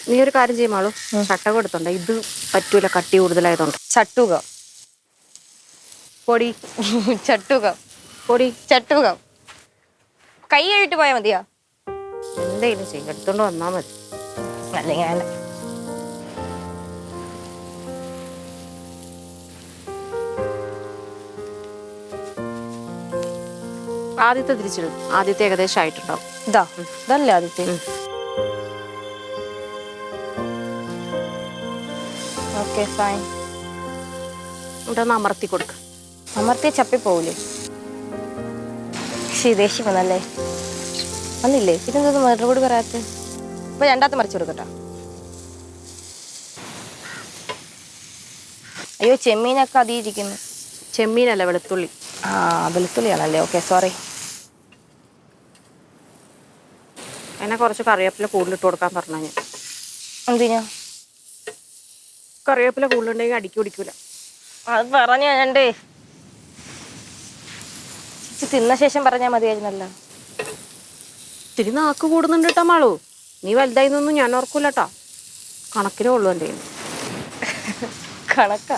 നീ ഒരു കാര്യം ചെയ്യുമാളൂ, ചട്ടകം എടുത്തോണ്ട് ഇത് പറ്റൂല, കട്ടി കൂടുതലായതുകൊണ്ട്. ചട്ടുകം പൊടി ചട്ടുകം പൊടി ചട്ടുകം കൈ കഴിട്ട് പോയാ മതിയാ? എന്തെങ്കിലും ചെയ്യും, എടുത്തോണ്ട് വന്നാ മതി. അല്ലെങ്കിൽ വേണ്ട. ആദ്യത്തെ തിരിച്ചിടും. ആദ്യത്തെ ഏകദേശം ആയിട്ടുണ്ടാവും. ഇതല്ലേ ആദ്യത്തെ? Okay fine. ഇതൊന്ന് അമർത്തി കൊടുക്ക. അമർത്തിയ ചപ്പി പോവില്ലേ? ദേഷ്യം വന്നല്ലേ? വന്നില്ലേ? ഇതെന്തൊന്നും മറുപടി പറയാത്ത? ഇപ്പൊ രണ്ടാമത്തെ മറിച്ച് കൊടുക്കട്ടോ. അയ്യോ, ചെമ്മീനൊക്കെ അതിരിക്കുന്നു. ചെമ്മീനല്ല, വെളുത്തുള്ളി. വെളുത്തുള്ളിയാണല്ലേ? Okay sorry. എന്നെ കുറച്ച് കറിവേപ്പില കൂടുതലിട്ട് കൊടുക്കാൻ പറഞ്ഞു ഞാൻ. എന്തിനാ? കറിവേപ്പില കൂടുതലുണ്ടെങ്കിൽ അടിക്ക് പിടിക്കൂല. അത് പറഞ്ഞേ തിന്ന ശേഷം പറഞ്ഞാൽ മതിയായിരുന്നല്ലോ. ഇത്തിരി നാക്ക് കൂടുന്നുണ്ട് കേട്ടോ മാളു. നീ വലുതായിന്നൊന്നും ഞാൻ ഓർക്കൂലട്ടോ. കണക്കിനേ ഉള്ളൂ എൻ്റെ കണക്കാ.